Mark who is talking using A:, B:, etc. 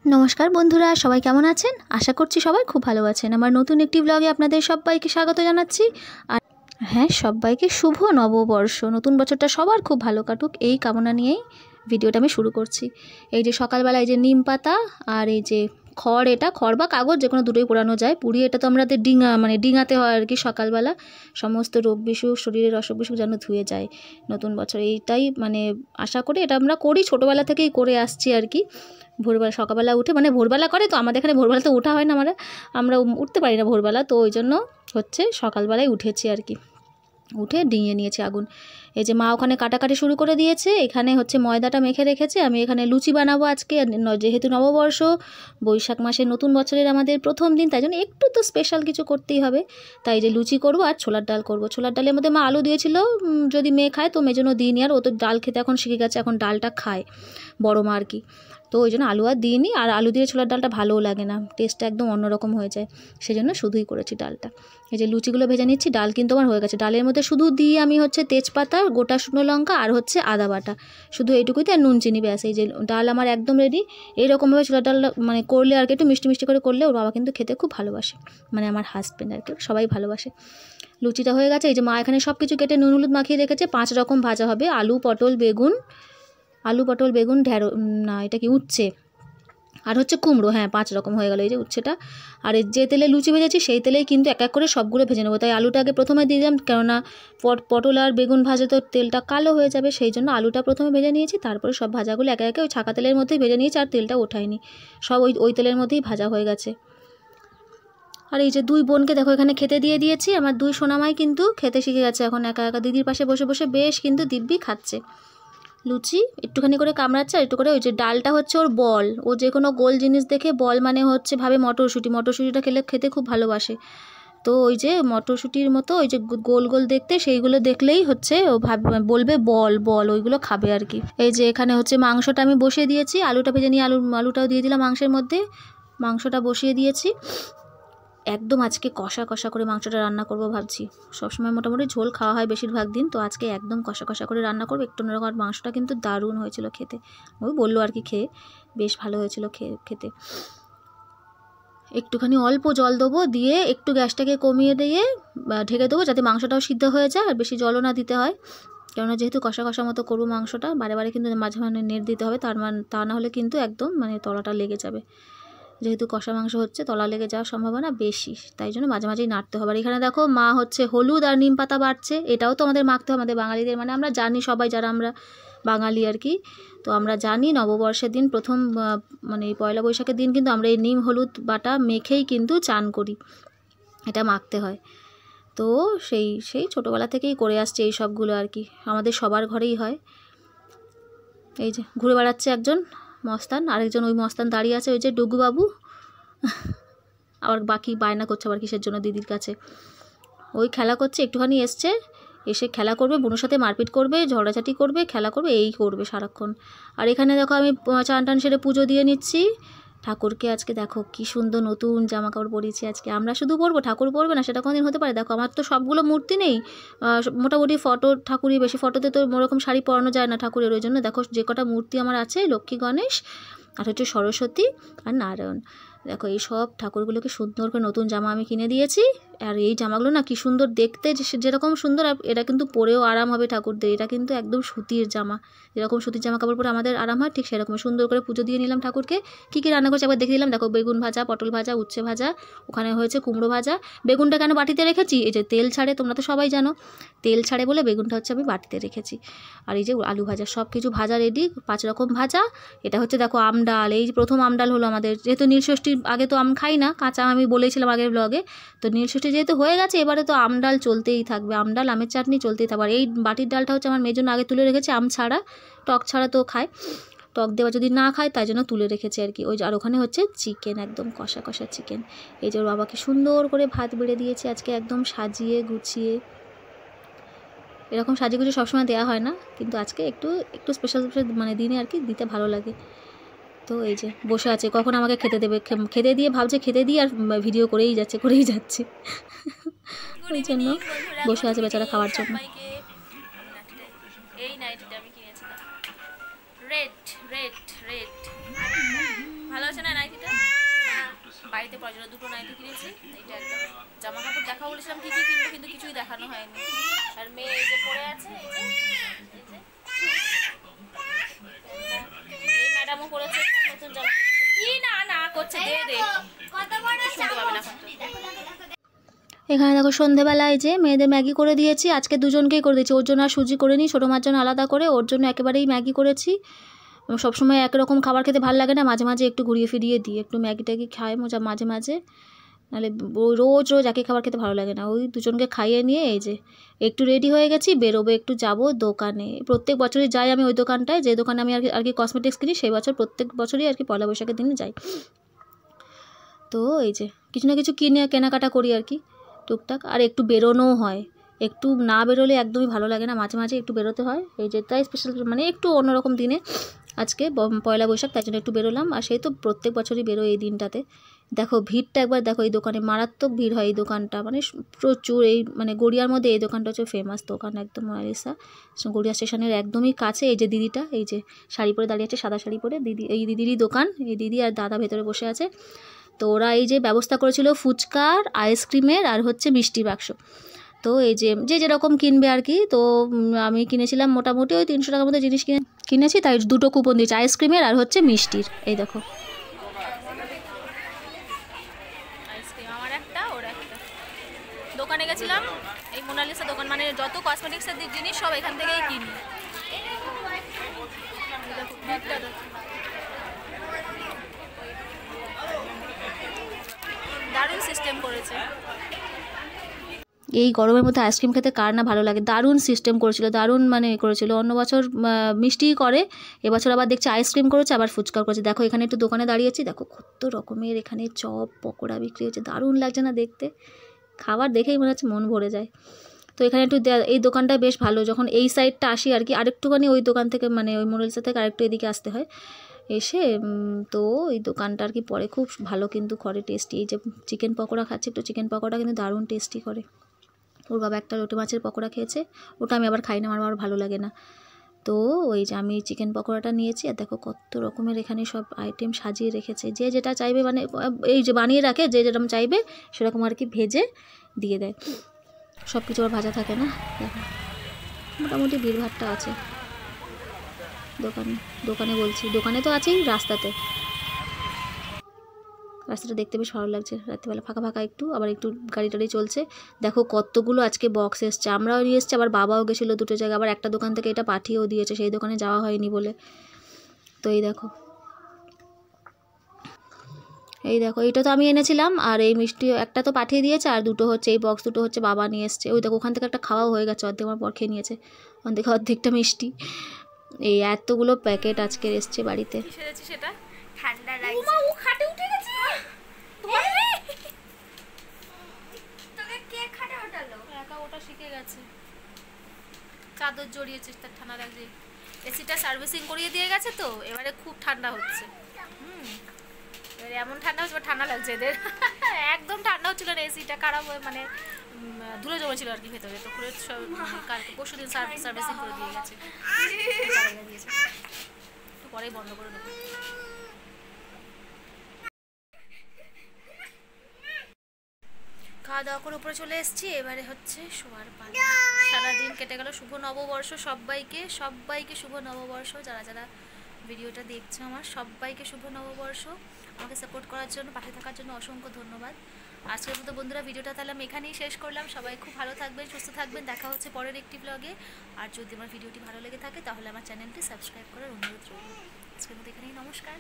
A: नमस्कार बंधुरा सबाई केमन आছেন आशा करছি সবাই खूब ভালো আছেন। আমার নতুন একটি ব্লগে আপনাদের সবাইকে স্বাগত জানাচ্ছি। আর হ্যাঁ, সবাইকে শুভ নববর্ষ, নতুন বছরটা সবার খুব ভালো কাটুক এই কামনা নিয়েই ভিডিওটা আমি শুরু করছি। এই যে সকালবেলা এই যে নিম পাতা আর এই যে খড়, এটা খড় বা কাগজ যে কোনো দুটোই পোড়ানো যায়। পুড়িয়ে এটা তো আমাদের ডিঙাতে হয় আর কি সকালবেলা, সমস্ত রোগ বিসুখ শরীরের অসুখ বিসুখ যেন ধুয়ে যায় নতুন বছর, এইটাই আশা করি। এটা আমরা করি, ছোটোবেলা থেকেই করে আসছি আর কি। ভোরবেলা সকালবেলা উঠে ভোরবেলা করে তো আমাদের এখানে, ভোরবেলা তো ওঠা হয় না, আমরা উঠতে পারি না ভোরবেলা, তো ওই জন্য সকালবেলায় উঠেছি আর কি। উঠে ডিঙিয়ে নিয়েছি আগুন। এই যে মা ওখানে কাটাকাটি শুরু করে দিয়েছে, এখানে ময়দাটা মেখে রেখেছে। আমি এখানে লুচি বানাবো আজকে, যেহেতু নববর্ষ, বৈশাখ মাসের নতুন বছরের আমাদের প্রথম দিন, তাই জন্য একটু তো স্পেশাল কিছু করতেই হবে। তাই যে লুচি করবো আর ছোলার ডাল করবো। ছোলার ডালের মধ্যে মা আলু দিয়েছিল, যদি মেয়ে খায় তো মেয়ের জন্য দিইনি, আর ও তো ডাল খেতে এখন শিখে গেছে, এখন ডালটা খায় বড় মা আর কি। তো ওই জন্য আলু আর দিইনি, আর আলু দিয়ে ছোলার ডালটা ভালোও লাগে না, টেস্টটা একদম অন্যরকম হয়ে যায়, সেই জন্য শুধুই করেছি ডালটা। এই যে লুচিগুলো ভেজে নিচ্ছি। ডাল কিন্তু আমার হয়ে গেছে। ডালের মধ্যে শুধু দিয়ে আমি তেজপাতা, গোটা শুকনো লঙ্কা আর আদা বাটা, শুধু এইটুকুতে, আর নুন চিনি, ব্যাস। এই যে ডাল আমার একদম রেডি। এইরকমভাবে ছোলার ডাল করলে আর কি, একটু মিষ্টি মিষ্টি করে করলে ওর বাবা কিন্তু খেতে খুব ভালোবাসে, আমার হাজব্যান্ড আর কি, সবাই ভালোবাসে। লুচিটা হয়ে গেছে। এই যে মা এখানে সব কিছু কেটে নুন হলুদ মাখিয়ে রেখেছে। 5 রকম ভাজা হবে, আলু পটল বেগুন ঢেঁড়ো, না এটা কি উচ্ছে, আর কুমড়ো। হ্যাঁ, 5 রকম হয়ে গেল। এই যে উচ্ছেটা, আর যে তেলে লুচি ভেজেছি সেই তেলেই কিন্তু এক এক করে সবগুলো ভেজে নেবো। তাই আলুটা আগে প্রথমে দিয়ে দিলাম, কেননা পটল আর বেগুন ভাজে তো তেলটা কালো হয়ে যাবে, সেই জন্য আলুটা প্রথমে ভেজে নিয়েছি, তারপরে সব ভাজাগুলো একে একে ওই ছাকা তেলের মধ্যেই ভেজে নিয়েছি, আর তেলটা ওঠাইনি, সব ওই তেলের মধ্যেই ভাজা হয়ে গেছে। আর এই যে 2 বোনকে দেখো এখানে খেতে দিয়ে দিয়েছি। আমার 2 সোনামাই কিন্তু খেতে শিখে গেছে, এখন একা একা দিদির পাশে বসে বসে বেশ কিন্তু দিব্যি খাচ্ছে। লুচি একটুখানি করে কামড়াচ্ছে, আর একটু করে। ওই যে ডালটা ওর বল, ও যে কোনো গোল জিনিস দেখে বল ভাবে মটরশুঁটিটা খেতে খুব ভালোবাসে। তো ওই যে মটরশুঁটির মতো ওই যে গোল গোল দেখতে, সেইগুলো দেখলেই ও বলবে বল বল, ওইগুলো খাবে আর কি। এই যে এখানে মাংসটা আমি বসিয়ে দিয়েছি, আলুটা ভেজে নিয়ে আলুটাও দিয়ে দিলাম মাংসের মধ্যে, মাংসটা বসিয়ে দিয়েছি। একদম আজকে কষা কষা করে মাংসটা রান্না করব ভাবছি। সবসময় মোটামুটি ঝোল খাওয়া হয় বেশিরভাগ দিন, তো আজকে একদম কষা কষা করে রান্না করবো একটু অন্যরকম। আর মাংসটা কিন্তু দারুণ হয়েছিল খেতে, ওই বললো আর কি, খেয়ে বেশ ভালো হয়েছিল খেতে। একটুখানি অল্প জল দেবো, দিয়ে একটু গ্যাসটাকে কমিয়ে দিয়ে ঢেকে দেবো, যাতে মাংসটাও সিদ্ধ হয়ে যায়, আর বেশি জলও না দিতে হয়, কেননা যেহেতু কষা কষা মতো করবো মাংসটা, বারে বারে কিন্তু মাঝে মাঝে নেড়ে দিতে হবে, তা না হলে কিন্তু একদম তলাটা লেগে যাবে। যেহেতু কষা মাংস তলা লেগে যাওয়ার সম্ভাবনা বেশি, তাই জন্য মাঝে মাঝেই নাড়তে হবে। আর এখানে দেখো মা হলুদ আর নিম পাতা বাটছে, এটাও তো আমাদের মাখতে হবে, আমাদের বাঙালিদের, আমরা জানি সবাই যারা আমরা বাঙালি আর কি, তো আমরা জানি নববর্ষের দিন প্রথম এই পয়লা বৈশাখের দিন কিন্তু আমরা এই নিম হলুদ বাটা মেখেই কিন্তু চান করি, এটা মাখতে হয়। তো সেই ছোটোবেলা থেকেই করে আসছে এই সবগুলো আর কি, আমাদের সবার ঘরেই হয়। এই যে ঘুরে বেড়াচ্ছে একজন মস্তান, আরেকজন ওই মস্তান দাঁড়িয়ে আছে, ওই যে ডুগু বাবু, আবার বাকি বায়না করছে আবার কিসের জন্য দিদির কাছে, ওই খেলা করছে, একটুখানি এসে খেলা করবে, বোনের সাথে মারপিট করবে, ঝগড়াঝাটি করবে, খেলা করবে, এই করবে সারাক্ষণ। আর এখানে দেখো আমি চান টান সেরে পুজো দিয়ে নিচ্ছি ঠাকুরকে। আজকে দেখো কি সুন্দর নতুন জামা কাপড় পরিয়েছি আজকে, আমরা শুধু পরবো, ঠাকুর পরবে না সেটা কোনোদিন হতে পারে? দেখো আমার তো সবগুলো মূর্তি নেই, মোটামুটি ফটো ঠাকুরই বেশি, ফটোতে তো ওরকম শাড়ি পরানো যায় না ঠাকুরের, ওই জন্য দেখো যে কটা মূর্তি আমার আছে, লক্ষ্মী, গণেশ, আর সরস্বতী আর নারায়ণ, দেখো এই সব ঠাকুরগুলোকে সুন্দর করে নতুন জামা আমি কিনে দিয়েছি। আর এই জামাগুলো না কি সুন্দর দেখতে, যেরকম সুন্দর, এটা কিন্তু পরেও আরাম হবে ঠাকুরদের, এটা কিন্তু একদম সুতির জামা, যেরকম সুতির জামা কাপড় পরে আমাদের আরাম হয়, ঠিক সেরকম সুন্দর করে পুজো দিয়ে নিলাম ঠাকুরকে। কী কী রান্না করছি একবার দেখে দিলাম, দেখো বেগুন ভাজা, পটল ভাজা, উচ্ছে ভাজা, ওখানে হয়েছে কুমড়ো ভাজা। বেগুনটা কেন বাটিতে রেখেছি, এই যে তেল ছাড়ে, তোমরা তো সবাই জানো তেল ছাড়ে বলে বেগুনটা আমি বাটিতে রেখেছি। আর এই যে আলু ভাজা, সব কিছু ভাজা রেডি, 5 রকম ভাজা। এটা দেখো আম ডাল, এই প্রথম আম ডাল হলো আমাদের, যেহেতু নীলষষ্ঠীর আগে তো আম খাই না, কাঁচা আমি বলেছিলাম আগের ব্লগে, তো নীলষষ্ঠী যেহেতু হয়ে গেছে, এবারে তো আম ডাল চলতেই থাকবে, আম ডাল আমের চাটনি চলতেই থাকবে। আর এই বাটির ডালটা আমার মেয়ের জন্য আগে তুলে রেখেছি, আম ছাড়া, টক ছাড়া তো খায়, টক দেওয়া যদি না খায় তাই জন্য তুলে রেখেছি আর কি। ওই আর ওখানে চিকেন, একদম কষা কষা চিকেন। এই যে ওর বাবাকে সুন্দর করে ভাত বেড়ে দিয়েছি আজকে, একদম সাজিয়ে গুছিয়ে, এরকম সাজিয়ে গুছিয়ে সবসময় দেওয়া হয় না, কিন্তু আজকে একটু স্পেশাল দিনে আর কি দিতে ভালো লাগে। তো এই যে বসে আছে, কখন আমাকে খেতে দেবে, খেতে দিয়ে ভাবছে খেতে দিয়ে, আর ভিডিও করেই যাচ্ছে ওই জন্য বসে আছে বেচারা খাওয়ার জন্য।
B: এই নাইটিটা আমি কিনেছিলাম, রেড ভালো আছে না
A: বাড়িতে পরার জন্য দুটো নাইটি কিনেছি। এটা একটা জামা কাপড় দেখা বলেছিলাম কী কী কিনবো, কিন্তু কিছুই দেখানো হয়নি। আর মেয়ে এই যে পরে আছে, এই ম্যাডামও পরেছে নতুন জামা। কি না না করছে, দে দে, শুনতে পাবে না। এখানে দেখো সন্ধেবেলায় যে মেয়েদের ম্যাগি করে দিয়েছি, আজকে দুজনকেই করে দিয়েছি। ওর জন্য আর সুজি করে নিই, ছোটো মার জন্য আলাদা করে, ওর জন্য একেবারেই ম্যাগি করেছি। সবসময় একরকম খাবার খেতে ভালো লাগে না, মাঝে মাঝে একটু ঘুরিয়ে ফিরিয়ে দিই, একটু ম্যাগি ট্যাগি খায় মজা মাঝে মাঝে, নাহলে রোজ রোজ একই খাবার খেতে ভালো লাগে না। ওই দুজনকে খাইয়ে নিয়ে এই যে একটু রেডি হয়ে গেছি, বেরোবো একটু যাব দোকানে। প্রত্যেক বছরই যাই আমি ওই দোকানটায়, যে দোকানে আমি আর কি কসমেটিক্স কিনি, সেই বছর প্রত্যেক বছরই আর কি পয়লা বৈশাখের দিনে যাই। তো এই যে কিছু না কিছু কেনাকাটা করি আর কি টুকটাক, আর একটু বেরোনোও হয়। একটু না বেরোলে একদমই ভালো লাগে না, মাঝে মাঝে একটু বেরোতে হয়। এই যে তাই স্পেশাল মানে একটু অন্যরকম দিনে আজকে পয়লা বৈশাখ, তাই জন্য একটু বেরোলাম। আর সেই তো প্রত্যেক বছরই বেরোয় এই দিনটাতে। দেখো ভিড়টা একবার দেখো, এই দোকানে মারাত্মক ভিড় হয়। এই দোকানটা মানে প্রচুর, এই মানে গড়িয়ার মধ্যে এই দোকানটা হচ্ছে ফেমাস দোকান, একদম মোনালিসা গড়িয়া স্টেশনের একদমই কাছে। এই যে দিদিটা এই যে শাড়ি পরে দাঁড়িয়ে আছে, সাদা শাড়ি পরে, দিদি, এই দিদিরই দোকান। এই দিদি আর দাদা ভেতরে বসে আছে। তো ওরা এই যে ব্যবস্থা করেছিল ফুচকার, আইসক্রিমের আর হচ্ছে মিষ্টি বাক্স। তো এই যে যেরকম কিনবে আর কি। তো আমি কিনেছিলাম মোটামুটি ওই 300 টাকার মধ্যে জিনিস কিনেছি, তাই দুটো কুপন দিয়েছি, আইসক্রিমের আর হচ্ছে মিষ্টির। এই দেখো আইসক্রিম আমার একটা, ওর একটা। দোকানে গেছিলাম, এই মোনালিসা দোকান, মানে যত কসমেটিক্সের জিনিস সব এখান থেকেই কিনি। দারুণ সিস্টেম করেছে। এই গরমের মধ্যে আইসক্রিম খেতে কার না ভালো লাগে। দারুণ সিস্টেম করেছিল, দারুণ মানে করেছিল। অন্য বছর মিষ্টি করে, এবছর আবার দেখছি আইসক্রিম করেছে, আবার ফুচকা করেছে। দেখো এখানে একটু দোকানে দাঁড়িয়েছি, দেখো কত রকমের এখানে চপ পকোড়া বিক্রি হচ্ছে, দারুণ লাগছে না দেখতে? খাবার দেখেই মনে হচ্ছে মন ভরে যায়। তো এখানে একটু এই দোকানটা বেশ ভালো। যখন এই সাইডটা আসি আর কি, আরেকটুখানি ওই দোকান থেকে মানে ওই মোনালিসা থেকে আরেকটু এদিকে আসতে হয় এসে, তো এই দোকানটা আর কি পরে খুব ভালো কিন্তু করে, টেস্টি। এই যে চিকেন পকোড়া খাচ্ছে, একটু চিকেন পকোড়া কিন্তু দারুণ টেস্টি করে। ওর বাবা একটা লোটে মাছের পকোড়া খেয়েছে, ওটা আমি আবার খাই না, আমার ভালো লাগে না। তো ওই যে আমি চিকেন পকোড়াটা নিয়েছি। আর দেখো কত রকমের এখানে সব আইটেম সাজিয়ে রেখেছে, যে যেটা চাইবে মানে এই যে বানিয়ে রাখে, যে যেরকম চাইবে সেরকম আর কি ভেজে দিয়ে দেয়। সব কিছু আর ভাজা থাকে না। দেখো মোটামুটি ভিড়ভাড়টা আছে দোকানে বলছি, দোকানে তো আছেই, রাস্তাটা দেখতে বেশ ভালো লাগছে। রাত্রিবেলা ফাঁকা ফাঁকা একটু, আবার একটু গাড়ি টাড়ি চলছে। দেখো কতগুলো আজকে বক্স এসছে, আমরাও নিয়ে এসছি, আবার বাবাও গেছিলো দুটো জায়গায়, আবার একটা দোকান থেকে এটা পাঠিয়েও দিয়েছে, সেই দোকানে যাওয়া হয়নি বলে। তো এই দেখো এইটা তো আমি এনেছিলাম, আর এই মিষ্টি একটা তো পাঠিয়ে দিয়েছে, আর দুটো হচ্ছে এই বক্স দুটো হচ্ছে বাবা নিয়ে এসছে। ওই দেখো ওখান থেকে একটা খাওয়াও হয়ে গেছে, অর্ধেক আমার পর খেয়ে নিয়েছে, অর্ধেকটা মিষ্টি। এই এতগুলো প্যাকেট আজকে এসছে বাড়িতে। সেটা ঠান্ডা লাগছে, ও খাটে উঠে গেছে। তোকে কে খাটে ওঠালো? একা ওটা শিখে গেছে, চাদর জড়িয়েছে, তার ঠান্ডা লাগছে। এসিটা সার্ভিসিং করিয়ে দিয়ে গেছে, তো এবারে খুব ঠান্ডা হচ্ছে। এবারে এমন ঠান্ডা হচ্ছে, ঠান্ডা লাগছে এদের। একদম ঠান্ডা হচ্ছিল না, এসিটা খারাপ হয়ে মানে ধুলো জমেছিল আর কি ভেতরে। তো পুরো পরশু দিন সার্ভিসিং করে দিয়ে গেছে, একটু পরেই বন্ধ করে দেবো। খাওয়া দাওয়া করে উপরে চলে এসেছি, এবারে হচ্ছে শোয়ার পালা। সারাদিন কেটে গেল। শুভ নববর্ষ সবাইকে, সবাইকে শুভ নববর্ষ। যারা যারা ভিডিওটা দেখছো আমার সবাইকে শুভ নববর্ষ। আমাকে সাপোর্ট করার জন্য, পাশে থাকার জন্য অসংখ্য ধন্যবাদ। আজকের মতো বন্ধুরা ভিডিওটা তাহলে আমি এখানেই শেষ করলাম। সবাই খুব ভালো থাকবেন, সুস্থ থাকবেন। দেখা হচ্ছে পরের একটি ব্লগে। আর যদি আমার ভিডিওটি ভালো লেগে থাকে তাহলে আমার চ্যানেলটি সাবস্ক্রাইব করার অনুরোধ রইল। আজকের মতো এখানেই, নমস্কার।